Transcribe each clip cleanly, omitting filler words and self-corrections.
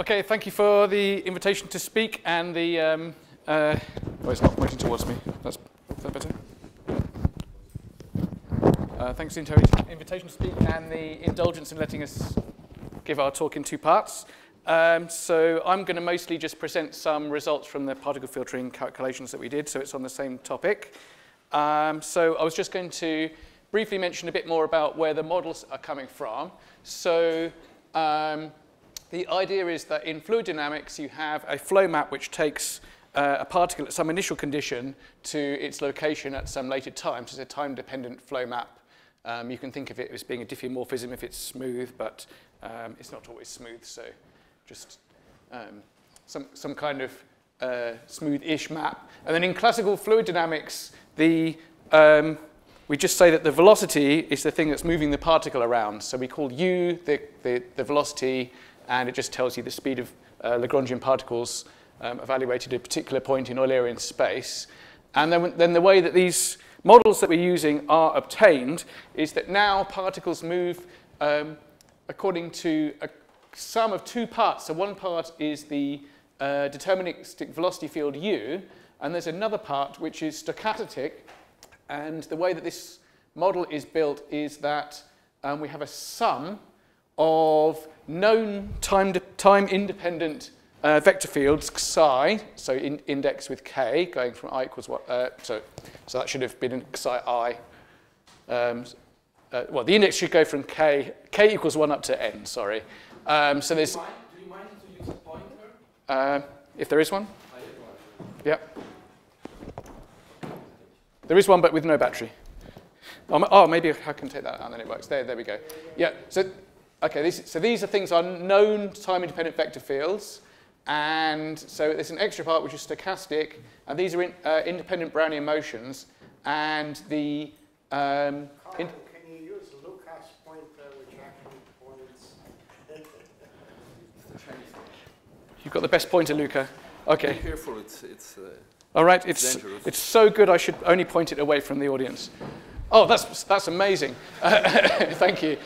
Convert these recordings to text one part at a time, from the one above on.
Okay, thank you for the invitation to speak and the, well, it's not pointing towards me. Is that better? Thanks for the invitation to speak and the indulgence in letting us give our talk in two parts. So I'm going to mostly just present some results from the particle filtering calculations that we did, so it's on the same topic. So I was just going to briefly mention a bit more about where the models are coming from. So the idea is that in fluid dynamics, you have a flow map which takes a particle at some initial condition to its location at some later time. So it's a time-dependent flow map. You can think of it as being a diffeomorphism if it's smooth, but it's not always smooth. So just some kind of smooth-ish map. And then in classical fluid dynamics, we just say that the velocity is the thing that's moving the particle around. So we call U the velocity, and it just tells you the speed of Lagrangian particles evaluated at a particular point in Eulerian space. And then the way that these models that we're using are obtained is that now particles move according to a sum of two parts. So one part is the deterministic velocity field U, and there's another part which is stochastic. And the way that this model is built is that we have a sum of known time-independent vector fields psi, so indexed with k, going from I equals what? So that should have been psi I. Well, the index should go from k equals 1 up to n, sorry. So there's... Do you mind to use a pointer? If there is one? Yeah. There is one, but with no battery. Oh, maybe I can take that out and then it works. There we go. Yeah, so, okay, so these are things are known time-independent vector fields. And so there's an extra part which is stochastic, and these are independent Brownian motions. And the... Colin, can you use Lucas pointer, which actually points? You've got the best pointer, Luca. Okay. Be careful, it's all right, it's so good I should only point it away from the audience. Oh, that's amazing. Thank you.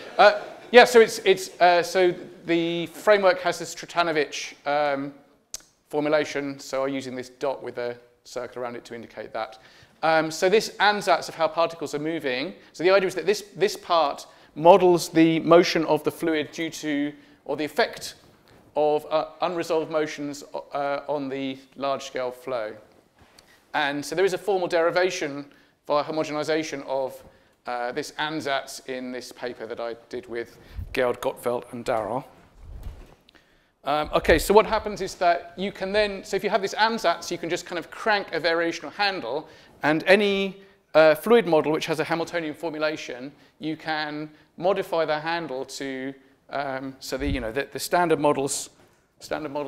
Yeah, so so the framework has this Trutanovich formulation, so I'm using this dot with a circle around it to indicate that. So this ansatz of how particles are moving, so the idea is that this part models the motion of the fluid due to, or the effect of unresolved motions on the large-scale flow. And so there is a formal derivation via homogenization of this ansatz in this paper that I did with Georg Gottfeld and Darrell. Okay, so what happens is that you can then, so if you have this ansatz, you can just kind of crank a variational handle, and any fluid model which has a Hamiltonian formulation, you can modify the handle to, so the standard models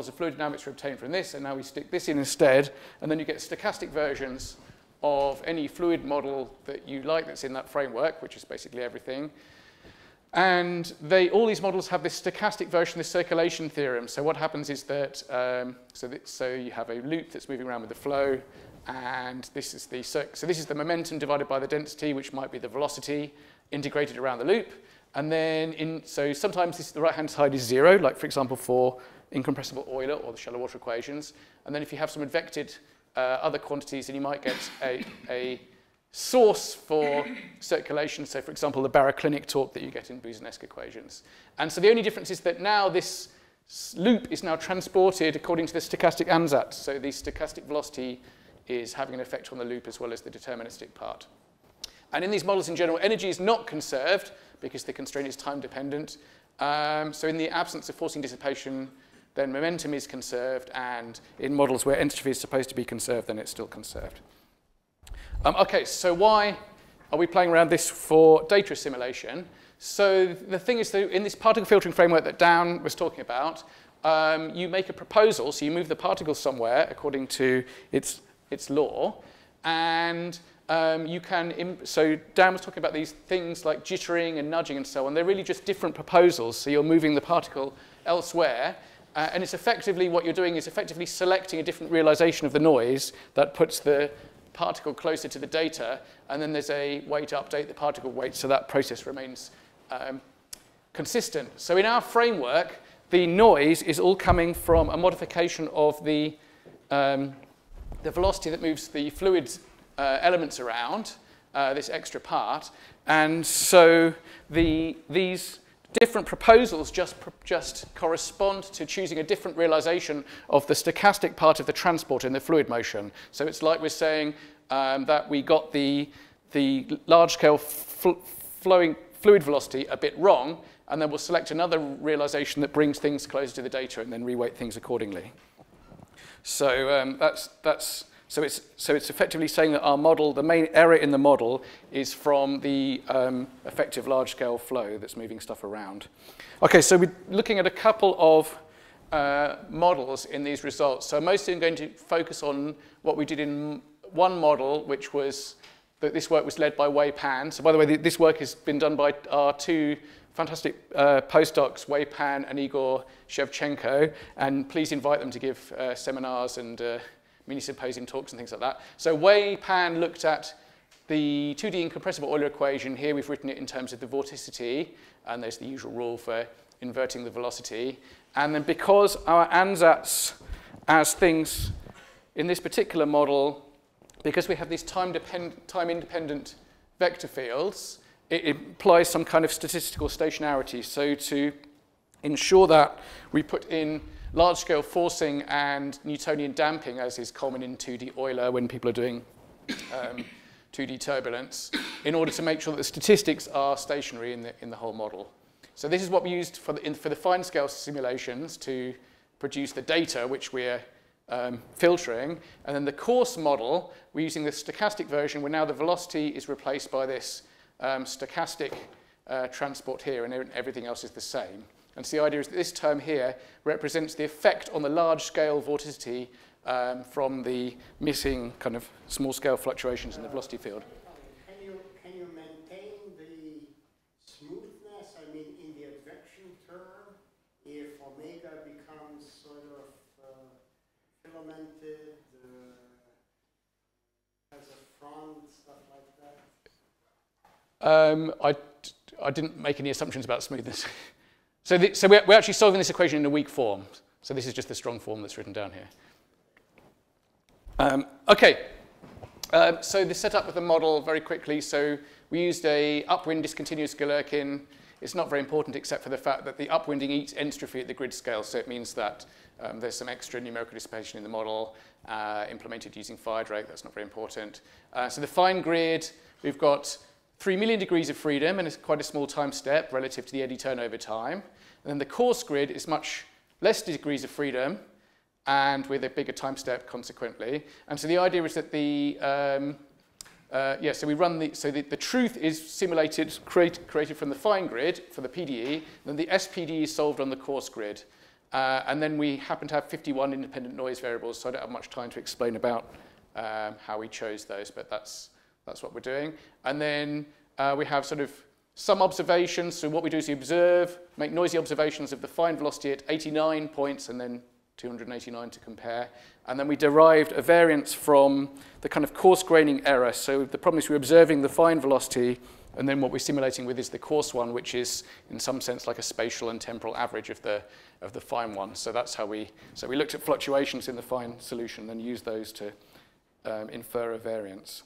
of fluid dynamics are obtained from this, and now we stick this in instead, and then you get stochastic versions of any fluid model that you like that's in that framework, which is basically everything. And all these models have this stochastic version of the circulation theorem. So what happens is that, so you have a loop that's moving around with the flow, and this is the momentum divided by the density, which might be the velocity, integrated around the loop. And then, so sometimes the right-hand side is 0, like for example for incompressible Euler or the shallow water equations. And then if you have some advected other quantities, then you might get a source for circulation. So for example, the baroclinic torque that you get in Boussinesq equations. And so the only difference is that now this loop is now transported according to the stochastic ansatz. So the stochastic velocity is having an effect on the loop as well as the deterministic part. And in these models in general, energy is not conserved because the constraint is time dependent. So in the absence of forcing dissipation, then momentum is conserved, and in models where entropy is supposed to be conserved, then it's still conserved. Okay, so why are we playing around this for data assimilation? So the thing is that in this particle filtering framework that Dan was talking about, you make a proposal, so you move the particle somewhere according to its law, and so Dan was talking about these things like jittering and nudging and so on. They're really just different proposals, so you're moving the particle elsewhere. And it's effectively, what you're doing is effectively selecting a different realization of the noise that puts the particle closer to the data, and then there's a way to update the particle weight so that process remains consistent. So in our framework, the noise is all coming from a modification of the velocity that moves the fluid elements around, this extra part. And so these different proposals just correspond to choosing a different realization of the stochastic part of the transport in the fluid motion. So it's like we're saying that we got the large-scale flowing fluid velocity a bit wrong, and then we'll select another realization that brings things closer to the data and then reweight things accordingly. So so it's effectively saying that our model, the main error in the model, is from the effective large-scale flow that's moving stuff around. Okay, so we're looking at a couple of models in these results. So mostly I'm going to focus on what we did in one model, which was that this work was led by Wei Pan. So by the way, this work has been done by our two fantastic postdocs, Wei Pan and Igor Shevchenko, and please invite them to give seminars and mini-symposium talks and things like that. So Wei Pan looked at the 2D incompressible Euler equation. Here we've written it in terms of the vorticity, and there's the usual rule for inverting the velocity. And then because our ansatz as things in this particular model, because we have these time-independent vector fields, it implies some kind of statistical stationarity. So to ensure that, we put in large-scale forcing and Newtonian damping, as is common in 2D Euler when people are doing 2D turbulence, in order to make sure that the statistics are stationary in the whole model. So this is what we used for the fine-scale simulations to produce the data which we're filtering. And then the coarse model, we're using the stochastic version, where now the velocity is replaced by this stochastic transport here, and everything else is the same. And so the idea is that this term here represents the effect on the large-scale vorticity from the missing kind of small-scale fluctuations in the velocity field. Can you maintain the smoothness? I mean, in the advection term, if omega becomes sort of filamented, has a front, stuff like that? I didn't make any assumptions about smoothness. So we're actually solving this equation in a weak form. So this is just the strong form that's written down here. Okay, so the setup of the model very quickly. So we used a upwind discontinuous Galerkin. It's not very important except for the fact that the upwinding eats entropy at the grid scale. So it means that there's some extra numerical dissipation in the model implemented using Firedrake. That's not very important. So the fine grid, we've got 3 million degrees of freedom, and it's quite a small time step relative to the eddy turnover time. And then the coarse grid is much less degrees of freedom, and with a bigger time step consequently. And so the idea is that so we run the truth is simulated, created from the fine grid for the PDE, then the SPDE is solved on the coarse grid. And then we happen to have 51 independent noise variables, so I don't have much time to explain about how we chose those, but that's what we're doing. And then we have sort of some observations. So what we do is we observe, make noisy observations of the fine velocity at 89 points and then 289 to compare. And then we derived a variance from the kind of coarse graining error. So the problem is we're observing the fine velocity, and then what we're simulating with is the coarse one, which is in some sense like a spatial and temporal average of the fine one. So that's how we looked at fluctuations in the fine solution and used those to infer a variance.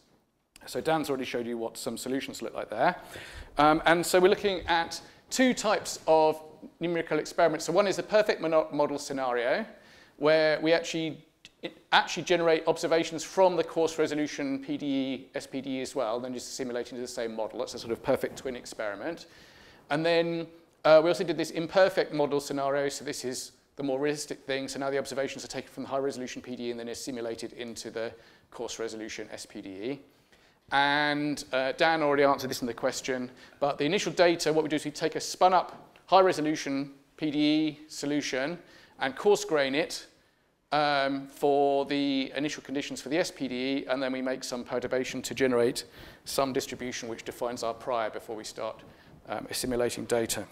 So Dan's already showed you what some solutions look like there. And so we're looking at two types of numerical experiments. So one is the perfect model scenario, where we actually generate observations from the coarse resolution PDE, SPDE as well, then just simulating to the same model. That's a sort of perfect twin experiment. And then we also did this imperfect model scenario. So this is the more realistic thing. So now the observations are taken from the high resolution PDE and then is simulated into the coarse resolution SPDE. And Dan already answered this in the question, but the initial data, what we do is we take a spun up high resolution PDE solution and coarse grain it for the initial conditions for the SPDE, and then we make some perturbation to generate some distribution which defines our prior before we start assimilating data.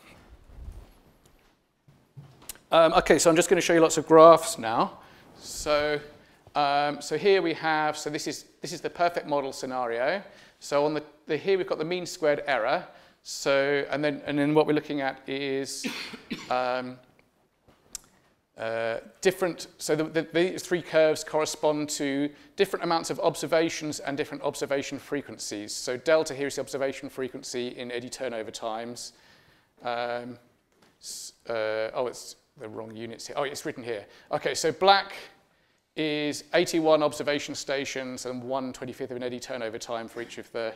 Okay, so I'm just going to show you lots of graphs now. So here we have, so this is the perfect model scenario. So on here we've got the mean squared error. So and then what we're looking at is so these three curves correspond to different amounts of observations and different observation frequencies. So delta here is the observation frequency in eddy turnover times. It's the wrong units here. Oh, it's written here. Okay, so black is 81 observation stations and 1/25 of an eddy turnover time for each of the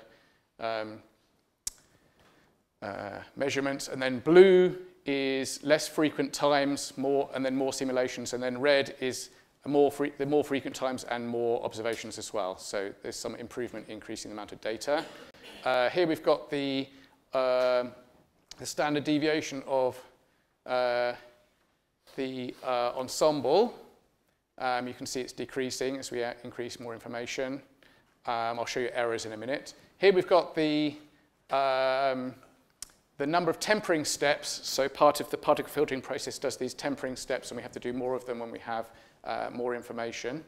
measurements. And then blue is less frequent times, more, and then more simulations. And then red is the more frequent times and more observations as well. So there's some improvement increasing the amount of data. Here we've got the standard deviation of the ensemble. You can see it's decreasing as we increase more information. I'll show you errors in a minute. Here we've got the number of tempering steps. So part of the particle filtering process does these tempering steps, and we have to do more of them when we have more information.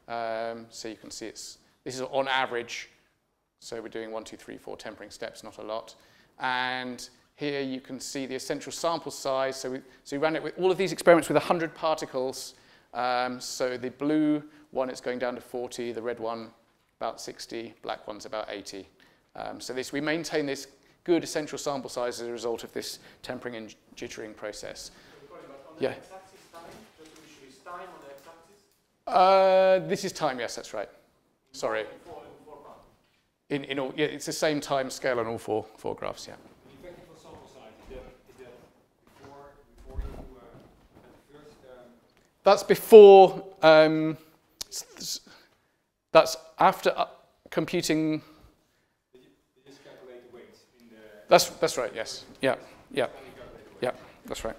So you can see this is on average. So we're doing 1, 2, 3, 4 tempering steps, not a lot. And here you can see the essential sample size. So we ran it with all of these experiments with 100 particles. So the blue one is going down to 40, the red one about 60, black one's about 80. So we maintain this good essential sample size as a result of this tempering and jittering process. Yeah. This is time, yes, that's right. Sorry. In all, yeah, it's the same time scale on all four graphs, yeah. The effective sample size, is that before you at the first? That's before. That's after computing. They just calculate the weights in the. That's right. Yes. Yeah. That's right.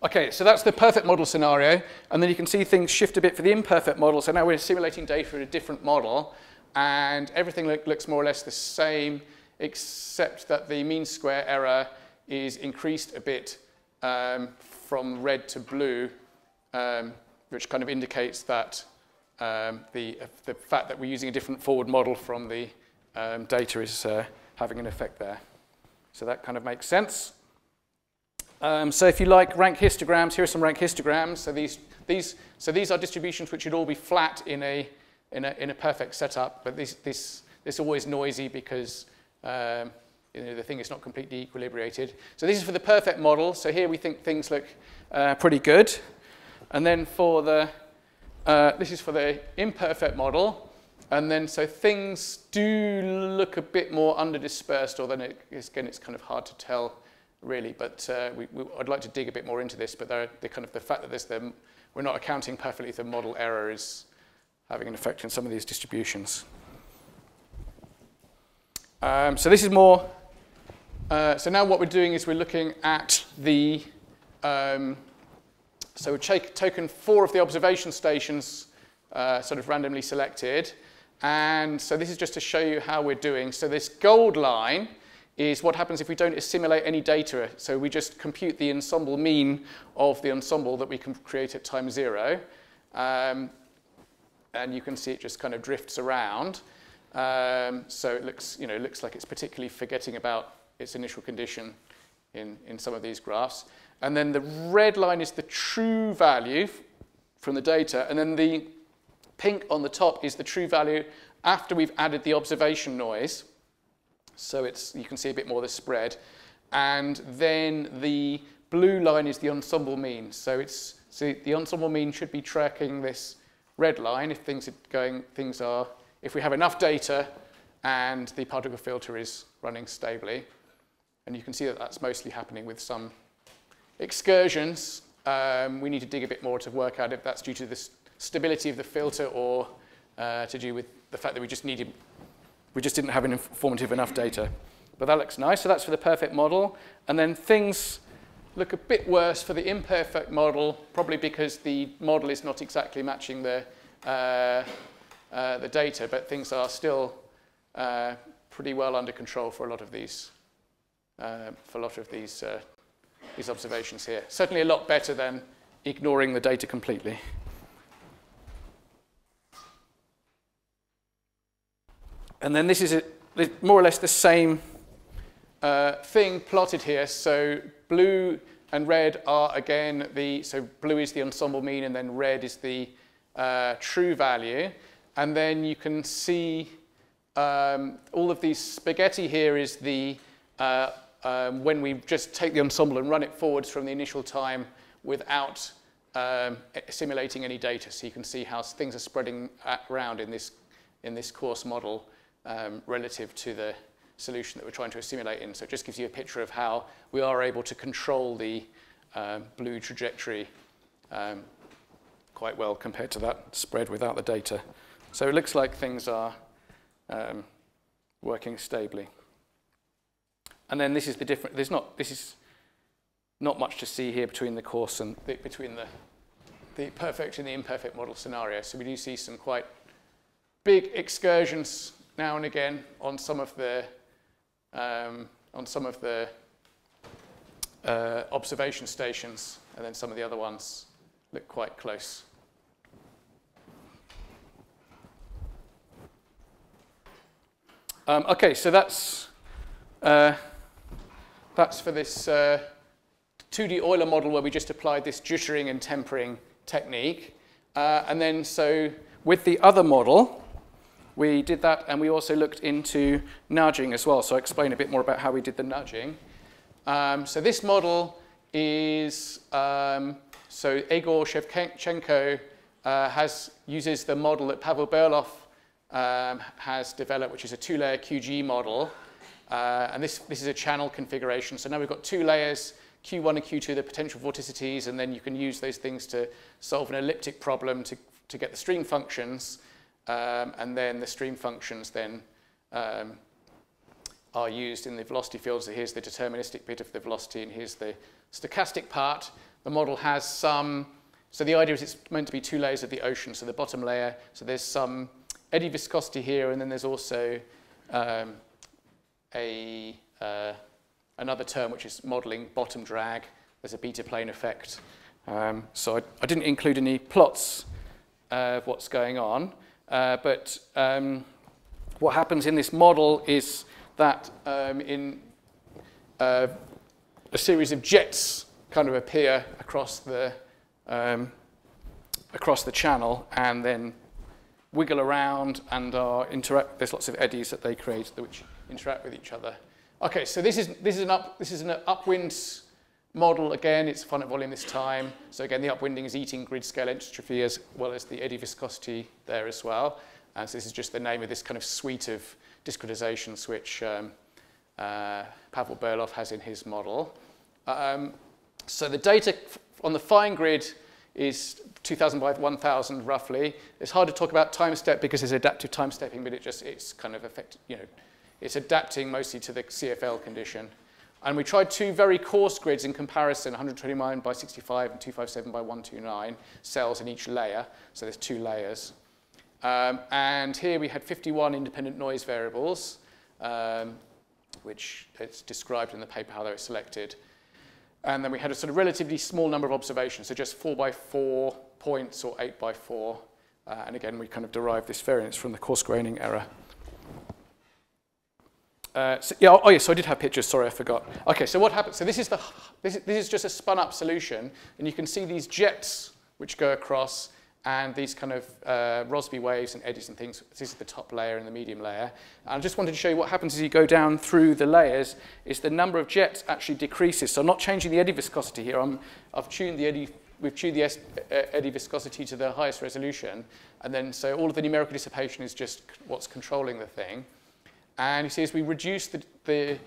Okay, so that's the perfect model scenario, and then you can see things shift a bit for the imperfect model. So now we're simulating data in a different model, and everything looks more or less the same, except that the mean square error is increased a bit from red to blue, which kind of indicates that the fact that we're using a different forward model from the data is having an effect there. So that kind of makes sense. So if you like rank histograms, here are some rank histograms. So these are distributions which should all be flat in a perfect setup, but this is always noisy because the thing is not completely equilibrated. So this is for the perfect model. So here we think things look pretty good, and then for the this is for the imperfect model, and then so things do look a bit more under-dispersed, although again it's kind of hard to tell really. But I'd like to dig a bit more into this. But the fact that we're not accounting perfectly for model error is having an effect on some of these distributions. So this is more. So now what we're doing is we're looking at the. So we've taken 4 of the observation stations, sort of randomly selected, and so this is just to show you how we're doing. So this gold line is what happens if we don't assimilate any data. So we just compute the ensemble mean of the ensemble that we can create at time 0. And you can see it just kind of drifts around. So it looks like it's particularly forgetting about its initial condition in some of these graphs. And then the red line is the true value from the data. And then the pink on the top is the true value after we've added the observation noise. So you can see a bit more of the spread. And then the blue line is the ensemble mean. So the ensemble mean should be tracking this red line if if we have enough data and the particle filter is running stably. And you can see that that's mostly happening with some excursions. We need to dig a bit more to work out if that's due to the stability of the filter or to do with the fact that we just didn't have informative enough data. But that looks nice. So that's for the perfect model. And then things look a bit worse for the imperfect model, probably because the model is not exactly matching the data, but things are still pretty well under control for a lot of these these observations here. Certainly a lot better than ignoring the data completely. And then this is more or less the same thing plotted here. So blue and red are, again, so blue is the ensemble mean, and then red is the true value. And then you can see all of these spaghetti here is the when we just take the ensemble and run it forwards from the initial time without assimilating any data. So you can see how things are spreading around in this coarse model relative to the solution that we're trying to assimilate in. So it just gives you a picture of how we are able to control the blue trajectory quite well compared to that spread without the data. So it looks like things are working stably. And then this is the different. This is not much to see here between the coarse and between the perfect and the imperfect model scenario. So we do see some quite big excursions now and again on some of the observation stations, and then some of the other ones look quite close. Okay, so that's for this 2D Euler model where we just applied this jittering and tempering technique. And then so with the other model, we did that, and we also looked into nudging as well. So I'll explain a bit more about how we did the nudging. So this model is, so Egor Shevchenko uses the model that Pavel Berlov has developed, which is a 2-layer QG model. And this is a channel configuration. So now we've got 2 layers, Q1 and Q2, the potential vorticities, and then you can use those things to solve an elliptic problem to get the stream functions. And then the stream functions then are used in the velocity field. So here's the deterministic bit of the velocity, and here's the stochastic part. The model has some, so the idea is it's meant to be 2 layers of the ocean. So the bottom layer, so there's some eddy viscosity here, and then there's also another term which is modeling bottom drag. There's a beta plane effect. So I didn't include any plots of what's going on. But what happens in this model is that a series of jets kind of appear across the channel and then wiggle around and interact. There's lots of eddies that they create which interact with each other. Okay, so this is an upwind model. Again, it's finite volume this time. So again, the upwinding is eating grid scale entropy as well as the eddy viscosity there as well. And so this is just the name of this kind of suite of discretizations which Pavel Berlov has in his model. So the data on the fine grid is 2,000 by 1,000 roughly. It's hard to talk about time step because there's adaptive time stepping, but it's kind of it's adapting mostly to the CFL condition. And we tried 2 very coarse grids in comparison, 129 by 65 and 257 by 129 cells in each layer. So there's 2 layers. And here we had 51 independent noise variables, which it's described in the paper how they were selected. And then we had a sort of relatively small number of observations, so just 4 by 4 points or 8 by 4. And again, we kind of derived this variance from the coarse graining error. So I did have pictures. Sorry, I forgot. Okay, so what happens? So this is just a spun up solution, and you can see these jets which go across, and these kind of Rossby waves and eddies and things. This is the top layer and the medium layer. And I just wanted to show you what happens as you go down through the layers is the number of jets actually decreases. So I'm not changing the eddy viscosity here. We've tuned the eddy viscosity to the highest resolution. And then so all of the numerical dissipation is just what's controlling the thing. And you see as we reduce the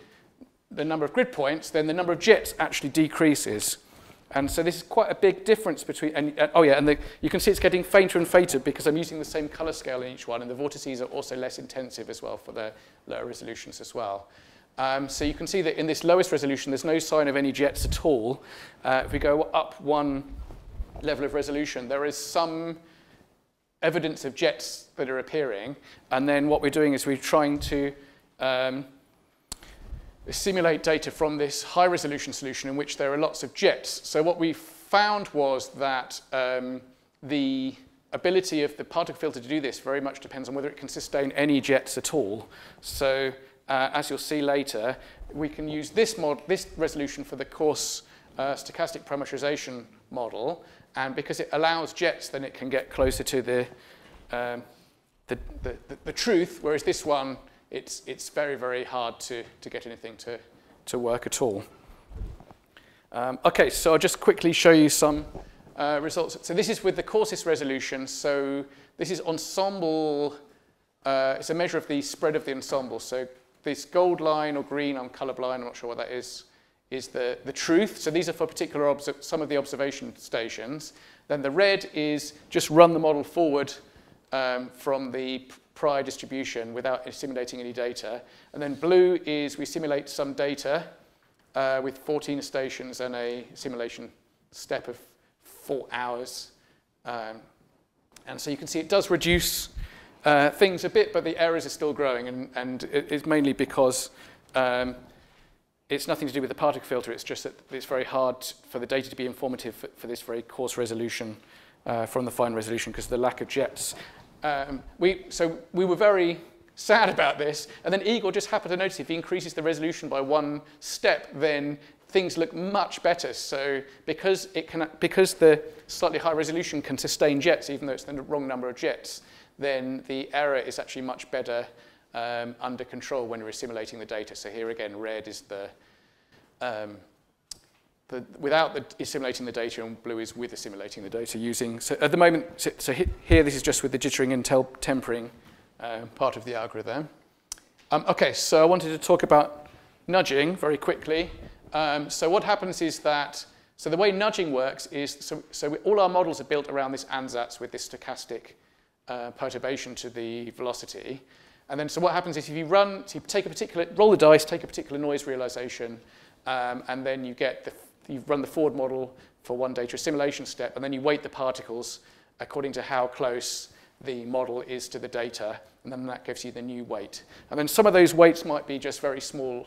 number of grid points, then the number of jets actually decreases. And so this is quite a big difference between, you can see it's getting fainter and fainter because I'm using the same color scale in each one, and the vortices are also less intensive as well for the lower resolutions as well. So you can see that in this lowest resolution, there's no sign of any jets at all. If we go up 1 level of resolution, there is some evidence of jets that are appearing. And then what we're doing is we're trying to simulate data from this high resolution solution in which there are lots of jets. So what we found was that the ability of the particle filter to do this very much depends on whether it can sustain any jets at all. So as you'll see later, we can use this resolution for the coarse stochastic parameterization model, and because it allows jets, then it can get closer to the truth, whereas this one, it's very, very hard to get anything to work at all. Okay, so I'll just quickly show you some results. So this is with the coarsest resolution. So this is ensemble. It's a measure of the spread of the ensemble. So this gold line or green, I'm colorblind, I'm not sure what that is the truth. So these are for particular some of the observation stations. Then the red is just run the model forward from the prior distribution without assimilating any data. And then blue is we simulate some data with 14 stations and a simulation step of 4 hours. And so you can see it does reduce things a bit, but the errors are still growing, and it's mainly because it's nothing to do with the particle filter, it's just that it's very hard for the data to be informative for this very coarse resolution from the fine resolution because of the lack of jets. So we were very sad about this, and then Igor just happened to notice if he increases the resolution by 1 step, then things look much better. So because the slightly higher resolution can sustain jets, even though it's the wrong number of jets, then the error is actually much better under control when we're assimilating the data. So here again, red is without assimilating the data, and blue is with assimilating the data using. So at the moment, here this is just with the jittering and tempering part of the algorithm. Okay, so I wanted to talk about nudging very quickly. So what happens is that, so the way nudging works is, all our models are built around this ansatz with this stochastic perturbation to the velocity. And then so what happens is if you roll the dice, take a particular noise realization, and then you run the forward model for one data assimilation step, and then you weight the particles according to how close the model is to the data, and then that gives you the new weight. And then some of those weights might be just very small.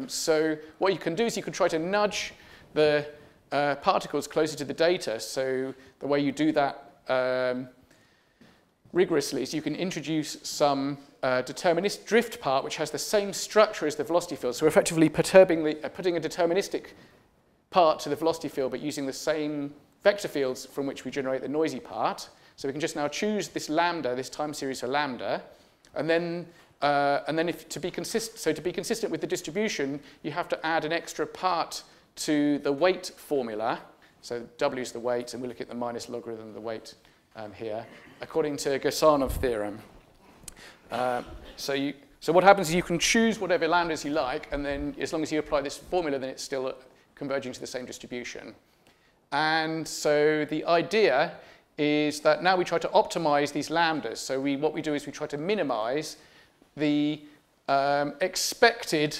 So what you can do is you can try to nudge the particles closer to the data. So the way you do that rigorously is you can introduce some deterministic drift part which has the same structure as the velocity field. So we're effectively putting a deterministic part to the velocity field, but using the same vector fields from which we generate the noisy part. So we can just now choose this lambda, this time series for lambda, and then to be consistent with the distribution, you have to add an extra part to the weight formula. So W is the weight, and we look at the minus logarithm of the weight here, according to Gersanov theorem. So what happens is you can choose whatever lambdas you like, and then as long as you apply this formula, then it's still converging to the same distribution. And so the idea is that now we try to optimize these lambdas. So what we do is we try to minimize the expected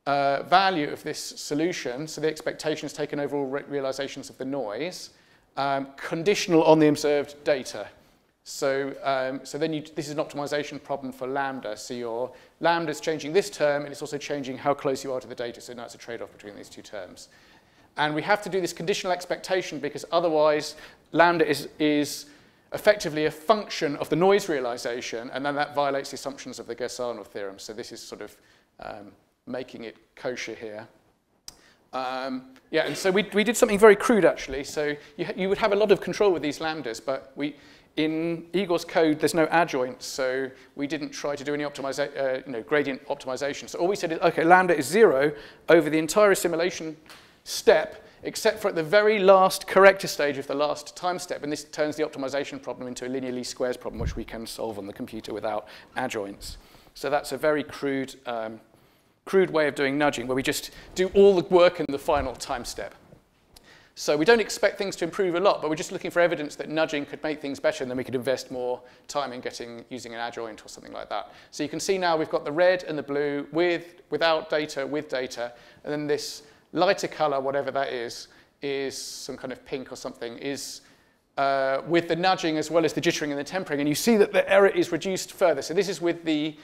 value of this solution, so the expectations taken over all realizations of the noise, conditional on the observed data. So then this is an optimization problem for lambda. So your lambda is changing this term, and it's also changing how close you are to the data. So now it's a trade-off between these two terms. And we have to do this conditional expectation because otherwise lambda is effectively a function of the noise realization, and then that violates the assumptions of the Gersanov theorem. So this is sort of making it kosher here. And so we did something very crude, actually. So you would have a lot of control with these lambdas, but in Igor's code, there's no adjoint, so we didn't try to do any gradient optimization. So all we said is, OK, lambda is 0 over the entire assimilation step, except for at the very last corrector stage of the last time step, and this turns the optimization problem into a linear least squares problem, which we can solve on the computer without adjoints. So that's a very crude way of doing nudging, where we just do all the work in the final time step. So we don't expect things to improve a lot, but we're just looking for evidence that nudging could make things better, and then we could invest more time in using an adjoint or something like that. So you can see now we've got the red and the blue without data, with data, and then this lighter color, whatever that is some kind of pink or something, is with the nudging as well as the jittering and the tempering, and you see that the error is reduced further. So this is with the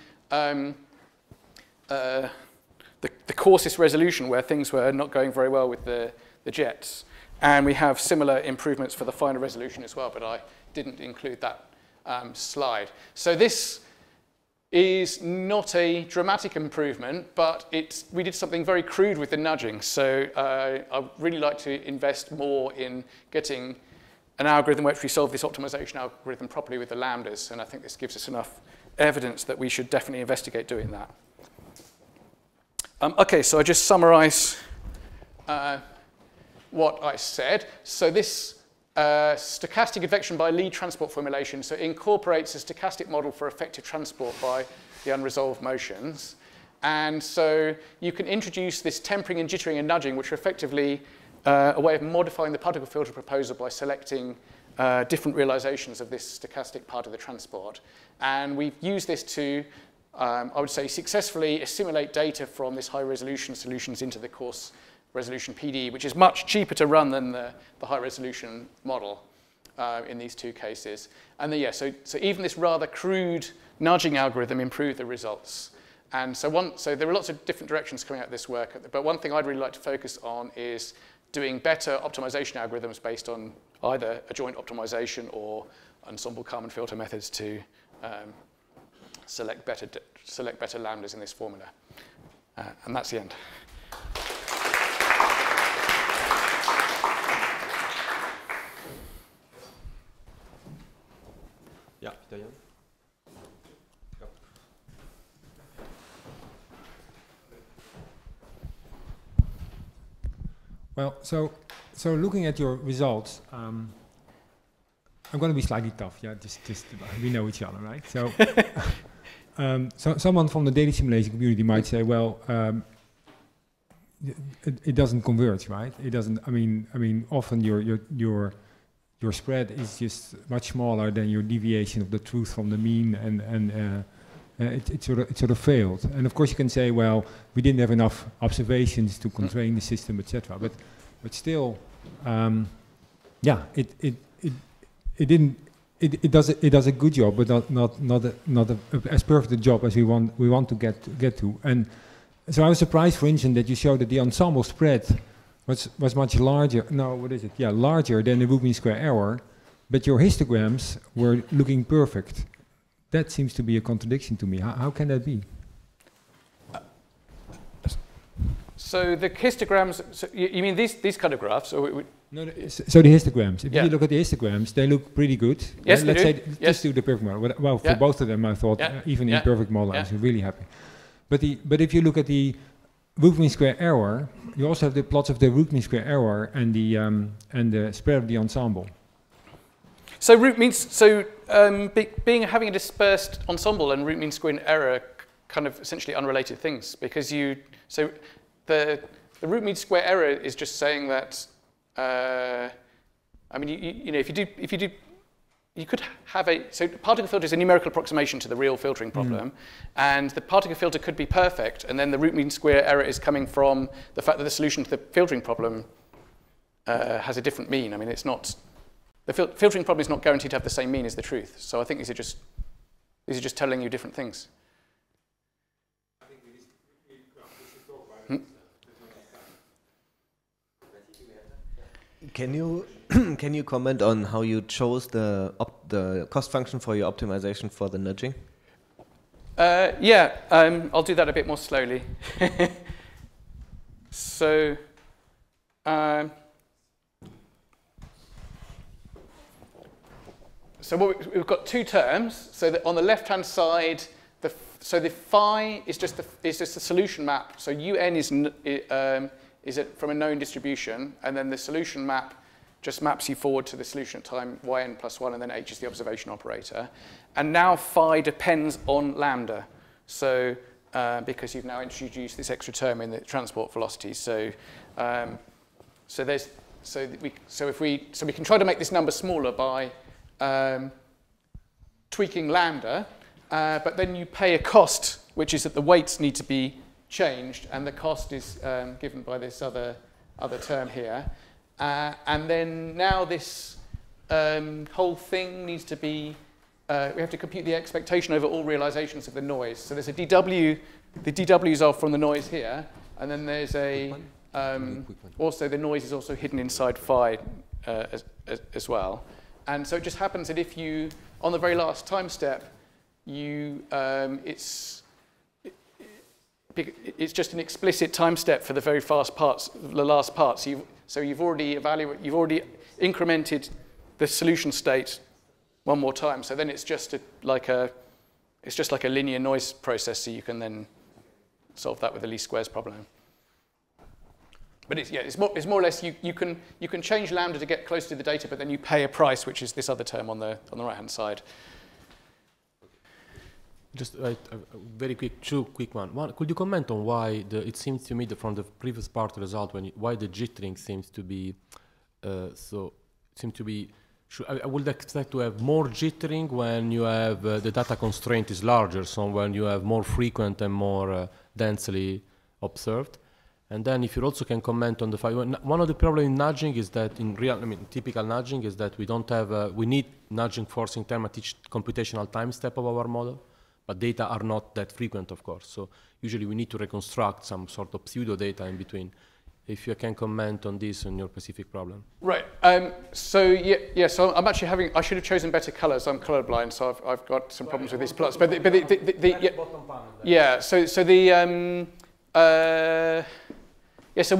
coarsest resolution, where things were not going very well with the jets. And we have similar improvements for the finer resolution as well, but I didn't include that slide. So this is not a dramatic improvement, but we did something very crude with the nudging. So I'd really like to invest more in getting an algorithm where we solve this optimization algorithm properly with the lambdas, and I think this gives us enough evidence that we should definitely investigate doing that. Okay, so I just summarize what I said. So this stochastic advection by lead transport formulation, so it incorporates a stochastic model for effective transport by the unresolved motions. And so you can introduce this tempering and jittering and nudging, which are effectively a way of modifying the particle filter proposal by selecting different realizations of this stochastic part of the transport. And we've used this to, I would say, successfully assimilate data from this high-resolution solutions into the coarse resolution PD, which is much cheaper to run than the high-resolution model in these two cases. And then, yeah, so even this rather crude nudging algorithm improved the results. And so there are lots of different directions coming out of this work, but one thing I'd really like to focus on is doing better optimization algorithms based on either a joint optimization or ensemble Kalman filter methods to select better lambdas in this formula. And that's the end. Yeah, Diane. Yep. Well, so looking at your results, I'm going to be slightly tough. Yeah, just we know each other, right? So, so someone from the data simulation community might say, well, it doesn't converge, right? It doesn't. I mean, often your spread is just much smaller than your deviation of the truth from the mean, and it sort of failed. And of course, you can say, well, we didn't have enough observations to constrain the system, etc. But still, yeah, it does a good job, but not as perfect a job as we want to get to. And so I was surprised, for instance, that you showed that the ensemble spread was much larger. No, what is it? Yeah, larger than the root mean square error, but your histograms were looking perfect. That seems to be a contradiction to me. How can that be? So the histograms. So you mean these kind of graphs? Or no, so the histograms. If yeah. you look at the histograms, they look pretty good. Yes, let's they say do. just do the perfect model. Well, for both of them, I thought even the imperfect model, I was really happy. But if you look at the root mean square error, you also have the plots of the root mean square error and the spread of the ensemble. So root means having a dispersed ensemble and root mean square error kind of essentially unrelated things, because the root mean square error is just saying that I mean you know if you do you could have so particle filter is a numerical approximation to the real filtering problem, and the particle filter could be perfect, and then the root mean square error is coming from the fact that the solution to the filtering problem has a different mean. I mean, it's not the filtering problem is not guaranteed to have the same mean as the truth. So I think these are just telling you different things. I think we should talk about it. Can you comment on how you chose the cost function for your optimization for the nudging? Yeah, I'll do that a bit more slowly. So, we've got two terms. So that on the left-hand side, the phi is just the solution map. So UN is from a known distribution, and then the solution map just maps you forward to the solution at time yn plus 1, and then h is the observation operator. And now phi depends on lambda, so because you've now introduced this extra term in the transport velocity. So we can try to make this number smaller by tweaking lambda, but then you pay a cost, which is that the weights need to be changed, and the cost is given by this other term here. And then now this whole thing needs to be, we have to compute the expectation over all realizations of the noise. So there's a DW, the DWs are from the noise here, and then there's a, also the noise is also hidden inside phi as well. And so it just happens that if you, on the very last time step, it's just an explicit time step for the very fast parts, the last part. So you've already incremented the solution state one more time. So then it's just like a linear noise process. So you can then solve that with the least squares problem. But it's more or less you can change lambda to get close to the data, but then you pay a price, which is this other term on the right hand side. Just a very quick, two quick one. Could you comment on why it seems to me that from the previous part result why the jittering seems to be I would expect to have more jittering when you have the data constraint is larger, so when you have more frequent and more densely observed. And then if you also can comment on the fact, one of the problems in nudging is that typical nudging is that we don't have, we need nudging forcing term at each computational time step of our model, but data are not that frequent, of course. So usually we need to reconstruct some sort of pseudo data in between. If you can comment on this on your specific problem. Right. So I'm actually I should have chosen better colors. I'm colorblind, so I've got some problems with these plots. But So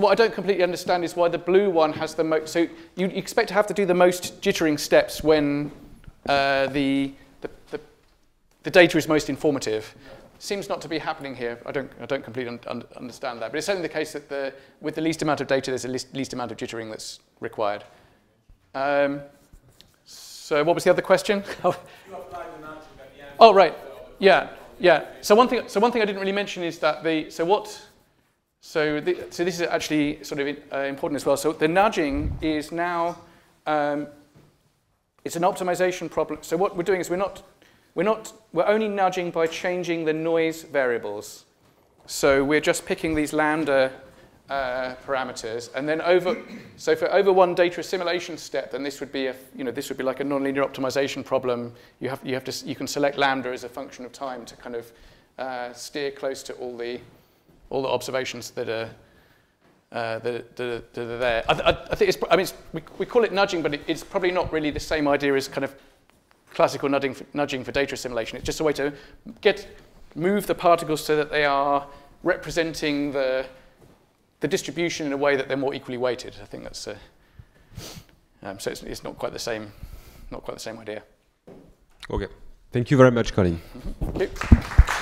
what I don't completely understand is why the blue one has the most. So you expect to have to do the most jittering steps when the data is most informative. Seems not to be happening here. I don't completely understand that, but it's certainly the case that with the least amount of data, there's the least amount of jittering that's required. So what was the other question? You apply the nudging at the end. Oh right, yeah. So one thing I didn't really mention is that this is actually sort of important as well. So the nudging is now it's an optimization problem. So what we're doing is we're only nudging by changing the noise variables. So we're just picking these lambda parameters, and then for over one data assimilation step, then this would be like a nonlinear optimization problem. You can select lambda as a function of time to kind of steer close to all the observations that are there. I think we call it nudging, but it's probably not really the same idea as kind of classical nudging for data assimilation. It's just a way to move the particles so that they are representing the distribution in a way that they're more equally weighted. I think that's so it's not quite the same idea. Okay. Thank you very much, Colin. Thank you.